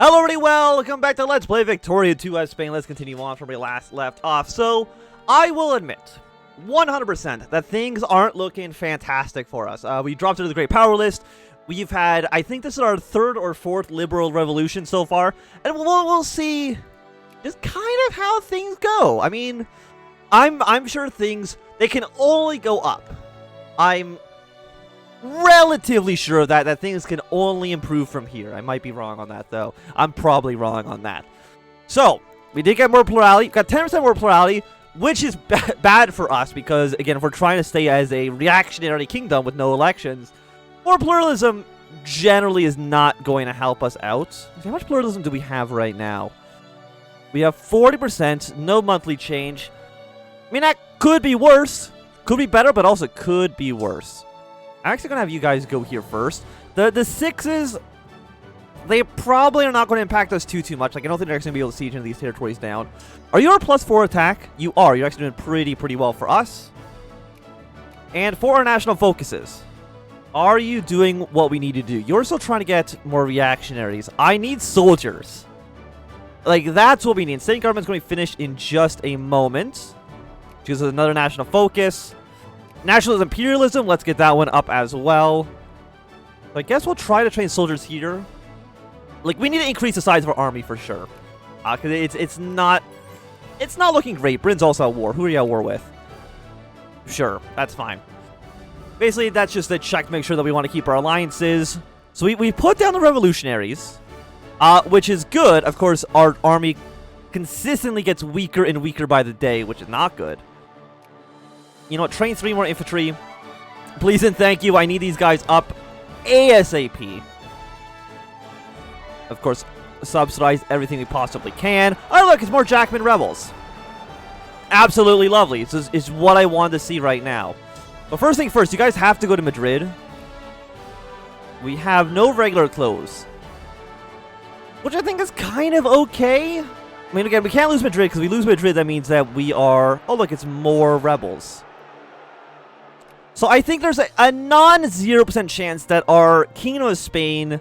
Hello everybody, welcome back to Let's Play Victoria 2 Spain. Let's continue on from where we last left off. So, I will admit, 100% that things aren't looking fantastic for us. We dropped into the Great Power list. We've had, I think this is our third or fourth liberal revolution so far. And we'll see just kind of how things go. I mean, I'm sure things, they can only go up. I'm relatively sure that things can only improve from here. I might be wrong on that, though. I'm probably wrong on that. So, we did get more plurality. Got 10% more plurality, which is bad for us because, again, if we're trying to stay as a reactionary kingdom with no elections, more pluralism generally is not going to help us out. How much pluralism do we have right now? We have 40%, no monthly change. I mean, that could be worse. Could be better, but also could be worse. I'm actually going to have you guys go here first. The sixes, they probably are not going to impact us too much. Like, I don't think they're actually going to be able to siege into these territories down. Are you our +4 attack? You are. You're actually doing pretty well for us. And for our national focuses, are you doing what we need to do? You're still trying to get more reactionaries. I need soldiers. Like, that's what we need. State government's going to be finished in just a moment. Choose another national focus. Nationalism, Imperialism, let's get that one up as well. So I guess we'll try to train soldiers here. Like, we need to increase the size of our army for sure. Because it's not looking great. Britain's also at war. Who are you at war with? Sure, that's fine. Basically, that's just a check to make sure that we want to keep our alliances. So we put down the revolutionaries, which is good. Of course, our army consistently gets weaker and weaker by the day, which is not good. You know what? Train 3 more infantry. Please and thank you. I need these guys up ASAP. Of course, subsidize everything we possibly can. Oh, look, it's more Jackman rebels. Absolutely lovely. It's what I wanted to see right now. But first thing first, you guys have to go to Madrid. We have no regular clothes, which I think is kind of okay. I mean, again, we can't lose Madrid, because we lose Madrid, that means that we are... Oh, look, it's more rebels. So I think there's a non-0% chance that our Kingdom of Spain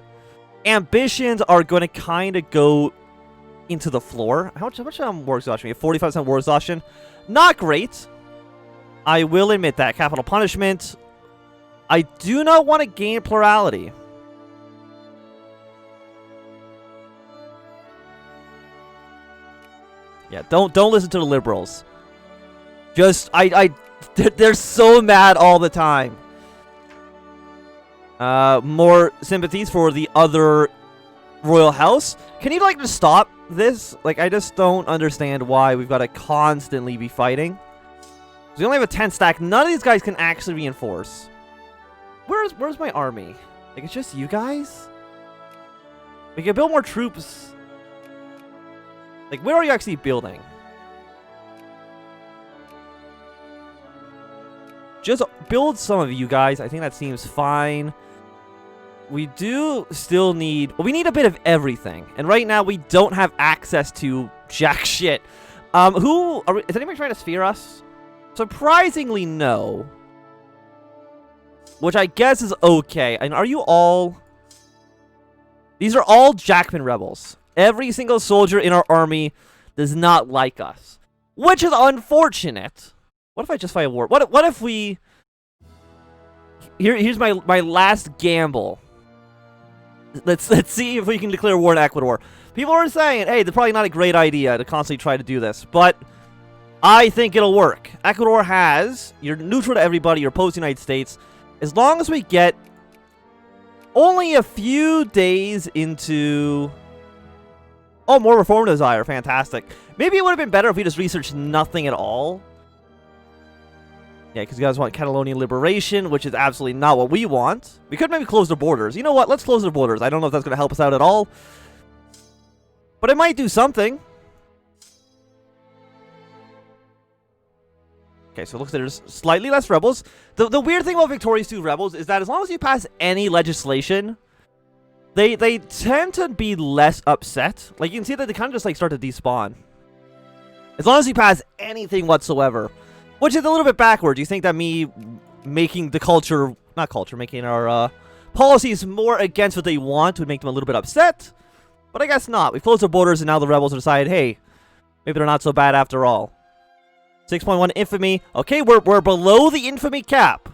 ambitions are going to kind of go into the floor. How much war exhaustion? We have 45% war exhaustion. Not great. I will admit that. Capital punishment. I do not want to gain plurality. Yeah, don't listen to the liberals. Just, they're so mad all the time. More sympathies for the other royal house. Can you, like, just stop this? Like, I just don't understand why we've got to constantly be fighting. We only have a 10 stack. None of these guys can actually reinforce. Where's my army? Like, it's just you guys? We can build more troops. Like, where are you actually building? Just build some of you guys. I think that seems fine. We do still need... Well, we need a bit of everything. And right now, we don't have access to jack shit. Is anybody trying to sphere us? Surprisingly, no. Which I guess is okay. And are you all... These are all Jackman rebels. Every single soldier in our army does not like us. Which is unfortunate. What if I just fight a war? What if we... Here's my last gamble. Let's see if we can declare war in Ecuador. People are saying, hey, it's probably not a great idea to constantly try to do this. But I think it'll work. Ecuador has... You're neutral to everybody. You're opposed to the United States. As long as we get only a few days into... Oh, more reform desire. Fantastic. Maybe it would have been better if we just researched nothing at all. Yeah, because you guys want Catalonian liberation, which is absolutely not what we want. We could maybe close the borders. You know what? Let's close the borders. I don't know if that's going to help us out at all. But it might do something. Okay, so it looks like there's slightly less rebels. The weird thing about Victoria's 2 rebels is that as long as you pass any legislation... They tend to be less upset. Like, you can see that they kind of just, like, start to despawn. As long as you pass anything whatsoever. Which is a little bit backwards. You think that me making the culture... Not culture, making our policies more against what they want would make them a little bit upset? But I guess not. We closed the borders and now the rebels decided, hey, maybe they're not so bad after all. 6.1 infamy. Okay, we're below the infamy cap.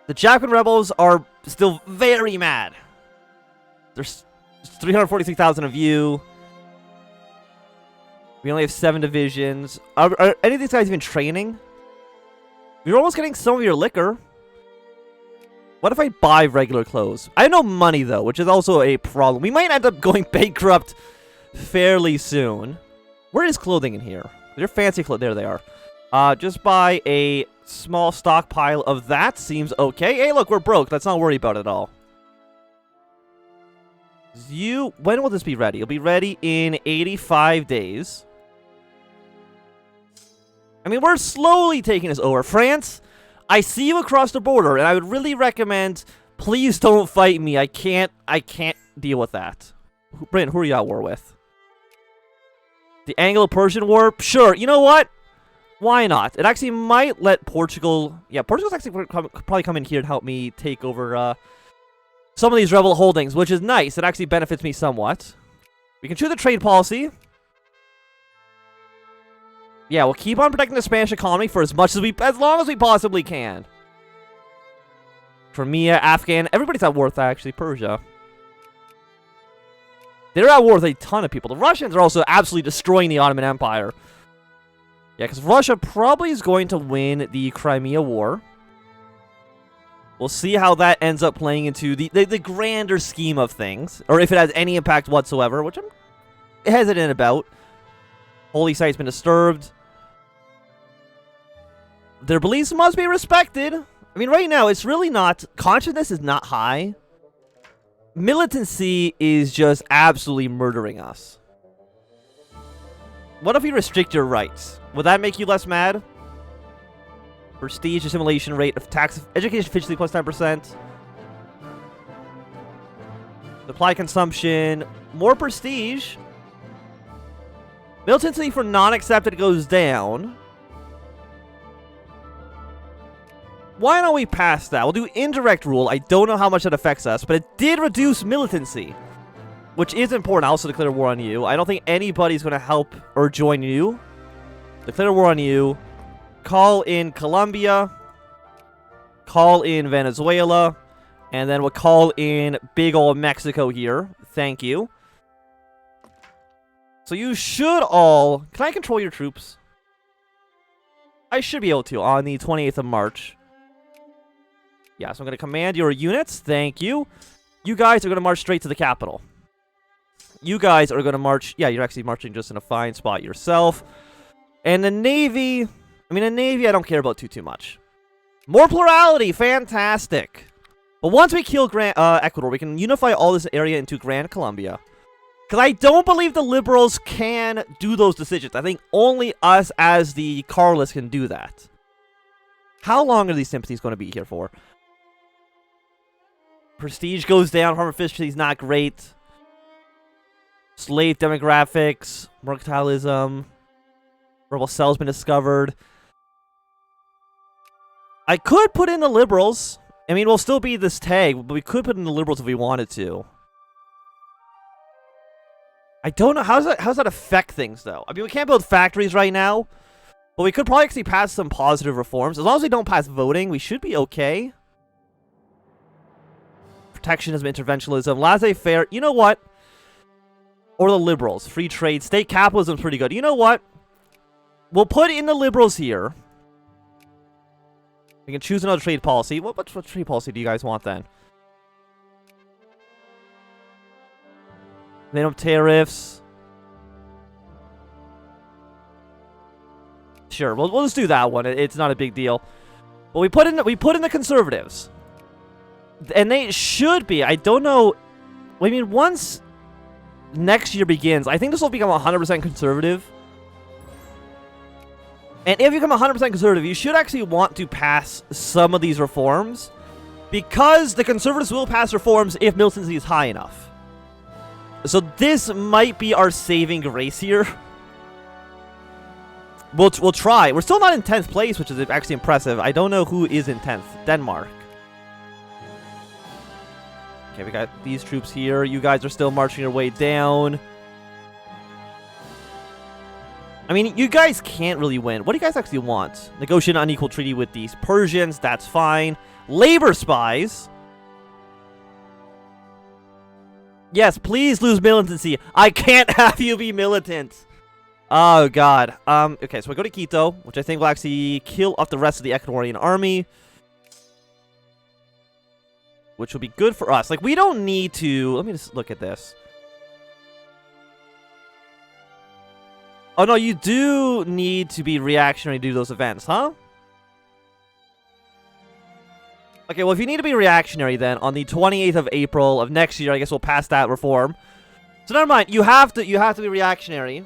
The Japan rebels are still very mad. There's 343,000 of you. We only have 7 divisions. Are any of these guys even training? You're almost getting some of your liquor. What if I buy regular clothes? I have no money, though, which is also a problem. We might end up going bankrupt fairly soon. Where is clothing in here? They're fancy clothes. There they are. Just buy a small stockpile of that. Seems okay. Hey, look, we're broke. Let's not worry about it at all. When will this be ready? It'll be ready in 85 days. I mean, we're slowly taking this over. France, I see you across the border, and I would really recommend, please don't fight me. I can't deal with that. Britain, who are you at war with? The Anglo-Persian War? Sure, you know what? Why not? It actually might let Portugal... Yeah, Portugal's actually probably come in here and help me take over some of these rebel holdings, which is nice. It actually benefits me somewhat. We can choose a trade policy. Yeah, we'll keep on protecting the Spanish economy for as long as we possibly can. Crimea, Afghan, everybody's at war with actually Persia. They're at war with a ton of people. The Russians are also absolutely destroying the Ottoman Empire. Yeah, because Russia probably is going to win the Crimea War. We'll see how that ends up playing into the grander scheme of things. Or if it has any impact whatsoever, which I'm hesitant about. Holy site's been disturbed. Their beliefs must be respected. I mean, right now, it's really not... Consciousness is not high. Militancy is just absolutely murdering us. What if we restrict your rights? Would that make you less mad? Prestige assimilation rate of tax education efficiency plus 10%. Supply consumption. More prestige. Militancy for non-accepted goes down. Why don't we pass that? We'll do indirect rule. I don't know how much that affects us, but it did reduce militancy, which is important. I also declare war on you. I don't think anybody's going to help or join you. Declare war on you. Call in Colombia. Call in Venezuela. And then we'll call in big old Mexico here. Thank you. So you should all... Can I control your troops? I should be able to on the 28th of March. Yeah, so I'm going to command your units. Thank you. You guys are going to march straight to the capital. You guys are going to march... Yeah, you're actually marching just in a fine spot yourself. And the Navy... I mean, the Navy I don't care about too much. More plurality! Fantastic! But once we kill Ecuador, we can unify all this area into Grand Colombia. Because I don't believe the liberals can do those decisions. I think only us as the Carlists can do that. How long are these sympathies going to be here for? Prestige goes down. Harm efficiency is not great. Slave demographics. Mercantilism. Rebel cells been discovered. I could put in the liberals. I mean, we'll still be this tag, but we could put in the liberals if we wanted to. I don't know. How does that affect things, though? I mean, we can't build factories right now, but we could probably actually pass some positive reforms. As long as we don't pass voting, we should be okay. Protectionism, interventionism, laissez-faire. You know what? Or the liberals. Free trade. State capitalism is pretty good. You know what? We'll put in the liberals here. We can choose another trade policy. What trade policy do you guys want then? They don't have tariffs. Sure, we'll just do that one. It's not a big deal. But we put in the conservatives, and they should be. I don't know. I mean, once next year begins, I think this will become 100% conservative. And if you become 100% conservative, you should actually want to pass some of these reforms, because the conservatives will pass reforms if militancy is high enough. So this might be our saving grace here. We'll try. We're still not in 10th place, which is actually impressive. I don't know who is in 10th. Denmark. Okay, we got these troops here. You guys are still marching your way down. I mean, you guys can't really win. What do you guys actually want? Negotiate an unequal treaty with these Persians. That's fine. Labor spies. Yes, please lose militancy. I can't have you be militant. Oh, God. Okay, so we go to Quito, which I think will actually kill off the rest of the Ecuadorian army. Which will be good for us. Like, we don't need to... Let me just look at this. Oh, no, you do need to be reactionary to do those events, huh? Okay, well, if you need to be reactionary, then, on the 28th of April of next year, I guess we'll pass that reform. So, never mind. You have to be reactionary.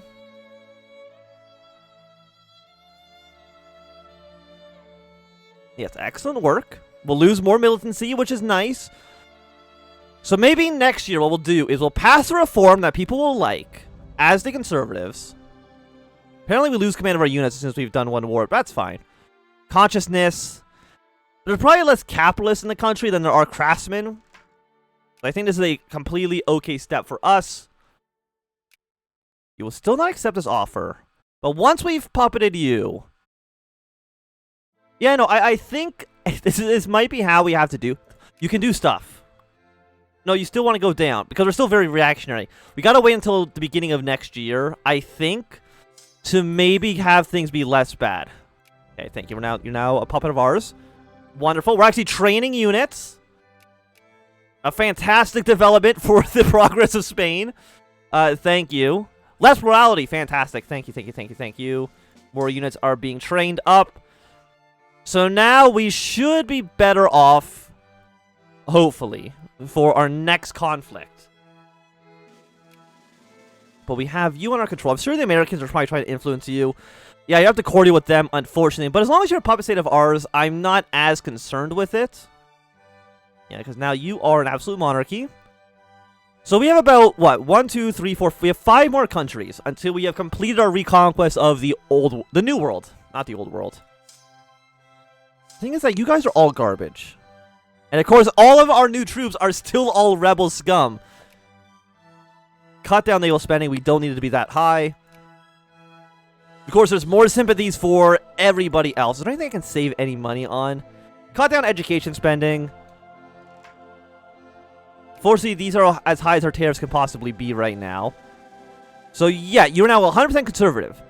Yes, excellent work. We'll lose more militancy, which is nice. So, maybe next year what we'll do is we'll pass a reform that people will like, as the conservatives. Apparently, we lose command of our units since we've done one war, but that's fine. Consciousness. There's probably less capitalists in the country than there are craftsmen. I think this is a completely okay step for us. You will still not accept this offer. But once we've puppeted you... Yeah, no, I think this might be how we have to do. You can do stuff. No, you still want to go down, because we're still very reactionary. We gotta wait until the beginning of next year, I think, to maybe have things be less bad. Okay, thank you. You're now a puppet of ours. Wonderful. We're actually training units. A fantastic development for the progress of Spain. Thank you. Less morality. Fantastic. Thank you. More units are being trained up. So now we should be better off, hopefully, for our next conflict. But we have you under control. I'm sure the Americans are probably trying to influence you. Yeah, you have to cordial with them, unfortunately. But as long as you're a puppet state of ours, I'm not as concerned with it. Yeah, because now you are an absolute monarchy. So we have about, what, 1, 2, 3, 4... We have 5 more countries until we have completed our reconquest of the new world. Not the old world. The thing is that you guys are all garbage. And of course, all of our new troops are still all rebel scum. Cut down naval spending. We don't need it to be that high. Of course, there's more sympathies for everybody else. Is there anything I can save any money on? Cut down education spending. Fortunately, these are as high as our tariffs can possibly be right now. So yeah, you're now 100% conservative.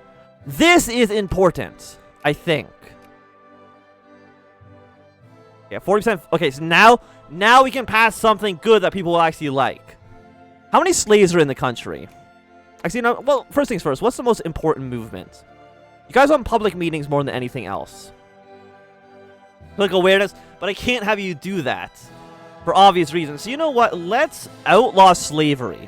This is important, I think. Yeah, 40%. Okay, so now we can pass something good that people will actually like. How many slaves are in the country? Actually, no. Well, first things first. What's the most important movement? You guys want public meetings more than anything else. Public awareness, but I can't have you do that for obvious reasons. So you know what? Let's outlaw slavery.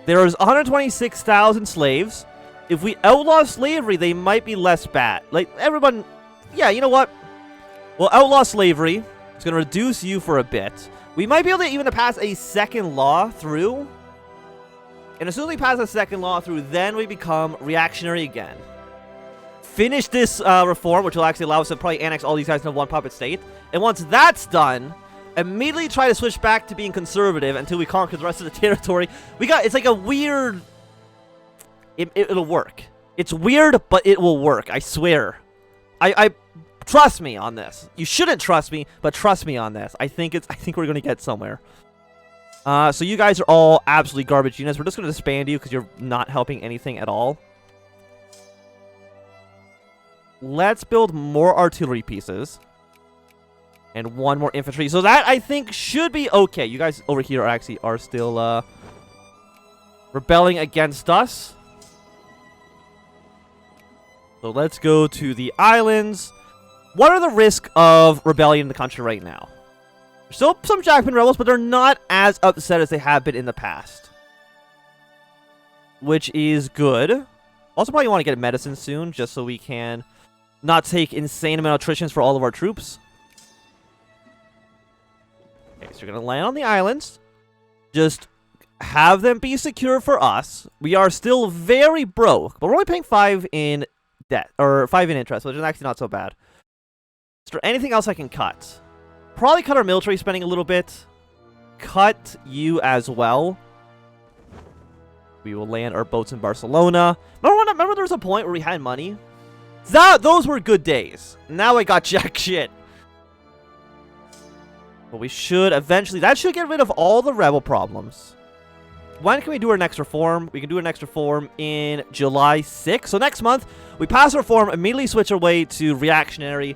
There's 126,000 slaves. If we outlaw slavery, they might be less bad. Like, everyone... Yeah, you know what? We'll outlaw slavery. It's going to reduce you for a bit. We might be able to even pass a second law through. And as soon as we pass a second law through, then we become reactionary again. Finish this reform, which will actually allow us to probably annex all these guys into one puppet state. And once that's done, immediately try to switch back to being conservative until we conquer the rest of the territory. It's like a weird... It'll work. It's weird, but it will work. I swear. I trust me on this. You shouldn't trust me, but trust me on this. I think we're gonna get somewhere. So you guys are all absolutely garbage units. We're just gonna disband you because you're not helping anything at all. Let's build more artillery pieces. And one more infantry. So that, I think, should be okay. You guys over here are still rebelling against us. So let's go to the islands. What are the risks of rebellion in the country right now? There's still some Jackman rebels, but they're not as upset as they have been in the past. Which is good. Also probably want to get medicine soon, just so we can not take insane amount of attritions for all of our troops. Okay, so we're going to land on the islands. Just have them be secure for us. We are still very broke, but we're only paying 5 in debt, or 5 in interest, which is actually not so bad. Is there anything else I can cut? Probably cut our military spending a little bit. cut you as well. We will land our boats in Barcelona. Remember there was a point where we had money? Those were good days. Now I got jack shit. But we should eventually... That should get rid of all the rebel problems. When can we do our next reform? We can do our next reform in July 6th. So next month, we pass reform, immediately switch our way to reactionary,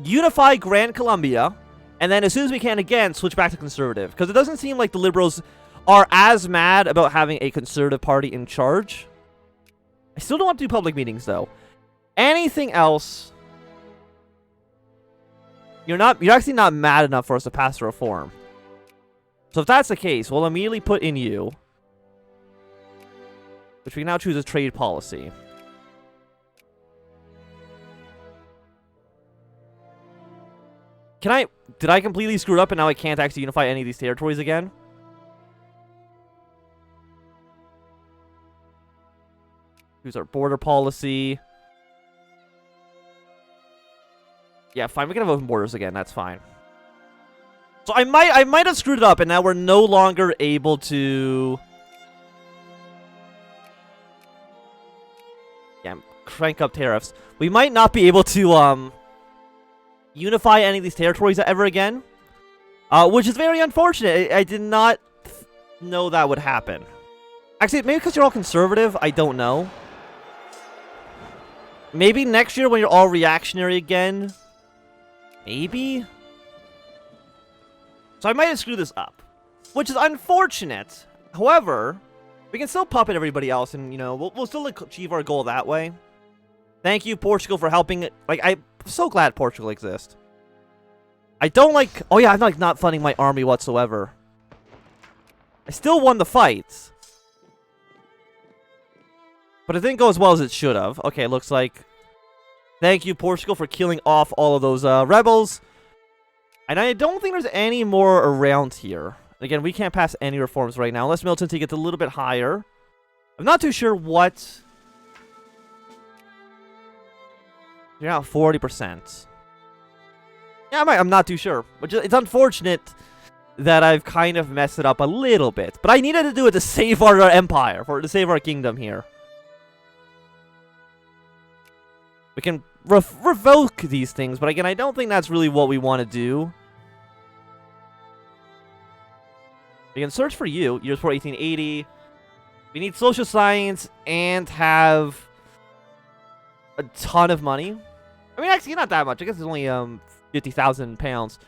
unify Gran Colombia, and then as soon as we can again, switch back to conservative. Because it doesn't seem like the liberals are as mad about having a conservative party in charge. I still don't want to do public meetings, though. Anything else... You're actually not mad enough for us to pass a reform. So if that's the case, we'll immediately put in you, which we can now choose as trade policy. Did I completely screw it up and now I can't actually unify any of these territories again? Choose our border policy. Yeah, fine. We can have open borders again. That's fine. So I might have screwed it up, and now we're no longer able to... Yeah, crank up tariffs. We might not be able to unify any of these territories ever again, which is very unfortunate. I did not know that would happen. Actually, maybe because you're all conservative. I don't know. Maybe next year when you're all reactionary again. Maybe? So I might have screwed this up, which is unfortunate. However, we can still puppet everybody else, and, you know, we'll still achieve our goal that way. Thank you, Portugal, for helping. Like, I'm so glad Portugal exists. I don't like... Oh, yeah, I'm, like, not funding my army whatsoever. I still won the fight. But it didn't go as well as it should have. Okay, looks like... Thank you, Portugal, for killing off all of those rebels. And I don't think there's any more around here. Again, we can't pass any reforms right now, unless militancy gets a little bit higher. I'm not too sure what... You're now 40%. Yeah, I'm not too sure. But it's unfortunate that I've kind of messed it up a little bit. But I needed to do it to save our empire, to save our kingdom here. We can revoke these things, but again, I don't think that's really what we want to do. We can search for you, years before 1880. We need social science and have a ton of money. I mean, actually, not that much. I guess it's only 50,000 pounds.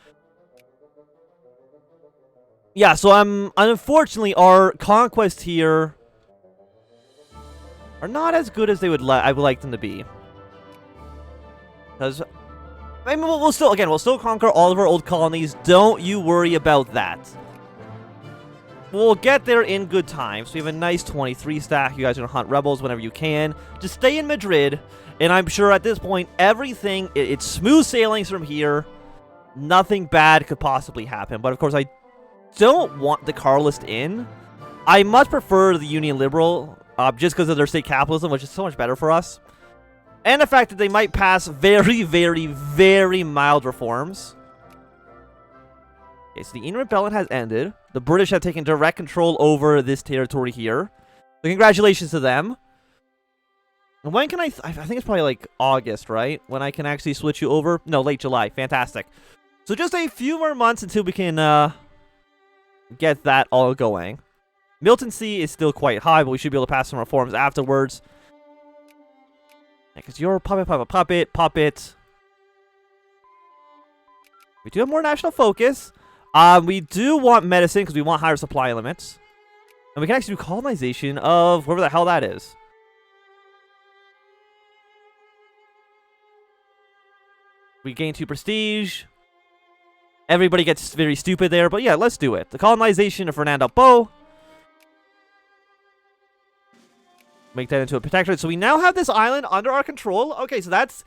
Yeah, so unfortunately, our conquest here are not as good as I would like them to be. Because, I mean, we'll still conquer all of our old colonies. Don't you worry about that. We'll get there in good time. So we have a nice 23 stack. You guys are going to hunt rebels whenever you can. Just stay in Madrid. And I'm sure at this point, everything, it's smooth sailings from here. Nothing bad could possibly happen. But of course, I don't want the Carlist in. I much prefer the Union Liberal, just because of their state capitalism, which is so much better for us. And the fact that they might pass very, very, very mild reforms. Okay, so the Indian Rebellion has ended. The British have taken direct control over this territory here. So congratulations to them. And when can I think it's probably like August, right? When I can actually switch you over? No, late July. Fantastic. So just a few more months until we can get that all going. Militancy is still quite high, but we should be able to pass some reforms afterwards. Because you're puppet. We do have more national focus. We do want medicine because we want higher supply limits. And we can actually do colonization of wherever the hell that is. We gain 2 prestige. Everybody gets very stupid there, but yeah, let's do it. The colonization of Fernando Po. Make that into a protectorate. So we now have this island under our control. Okay, so that's...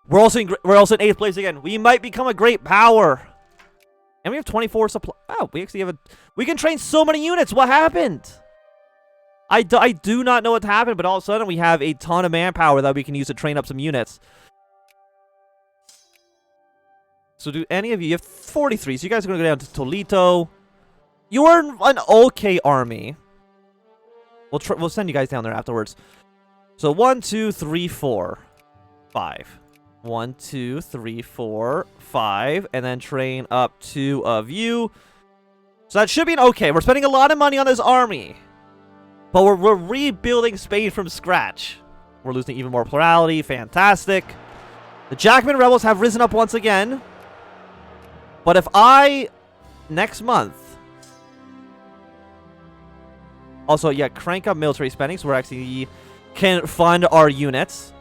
We're also in 8th place again. We might become a great power. And we have 24 supply... Oh, we actually have a... We can train so many units. What happened? I do not know what happened, but all of a sudden we have a ton of manpower that we can use to train up some units. So do any of you... You have 43, so you guys are going to go down to Toledo. You're an okay army. We'll send you guys down there afterwards. So 1, 2, 3, 4, 5. 1, 2, 3, 4, 5, and then train up 2 of you. So that should be an okay. We're spending a lot of money on this army, but we're rebuilding Spain from scratch. We're losing even more plurality. Fantastic. The Jackman rebels have risen up once again. But if I next month. Also, yeah, crank up military spending so we're actually can fund our units.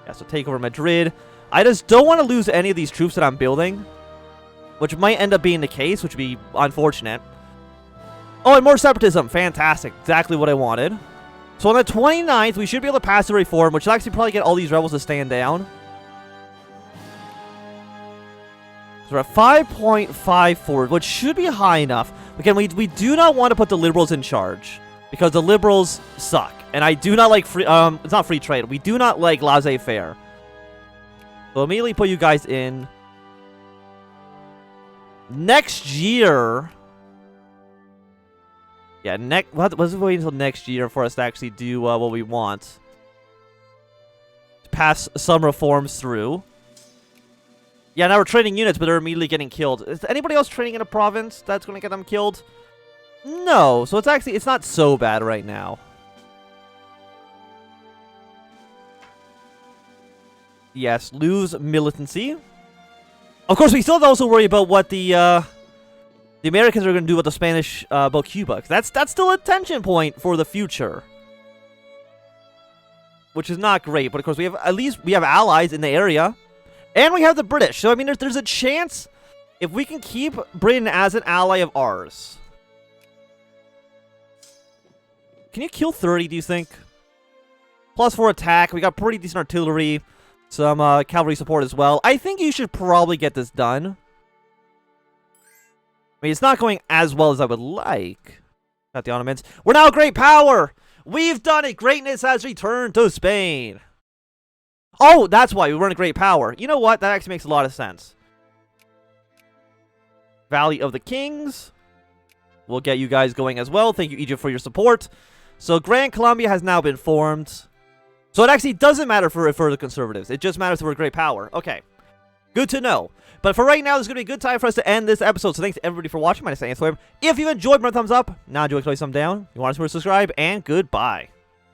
Yeah, so take over Madrid. I just don't want to lose any of these troops that I'm building, which might end up being the case, which would be unfortunate. Oh, and more separatism. Fantastic. Exactly what I wanted. So on the 29th, we should be able to pass the reform, which will actually probably get all these rebels to stand down. So we're at 5.54, which should be high enough. Again, we do not want to put the liberals in charge, because the liberals suck. And I do not like free, it's not free trade. We do not like laissez-faire. So immediately put you guys in. Next year. Yeah, let's wait until next year for us to actually do what we want. Pass some reforms through. Yeah, now we're training units, but they're immediately getting killed. Is anybody else training in a province that's going to get them killed? No, so it's not so bad right now. Yes, lose militancy. Of course, we still have to also worry about what the Americans are going to do with the Spanish, about Cuba. That's still a tension point for the future. Which is not great, but of course at least we have allies in the area. And we have the British. So, I mean, there's a chance if we can keep Britain as an ally of ours. Can you kill 30, do you think? +4 attack. We got pretty decent artillery. Some cavalry support as well. I think you should probably get this done. I mean, it's not going as well as I would like. Got the Ottomans. We're now a great power! We've done it! Greatness has returned to Spain! Oh, that's why we weren't a great power. You know what? That actually makes a lot of sense. Valley of the Kings. We'll get you guys going as well. Thank you, Egypt, for your support. So, Grand Colombia has now been formed. So, it actually doesn't matter for the conservatives. It just matters that we're a great power. Okay. Good to know. But for right now, this is going to be a good time for us to end this episode. So, thanks to everybody for watching. My name is HFM. If you enjoyed, give me a thumbs up. Now, enjoy, throw a thumb down. You want us to subscribe, and goodbye.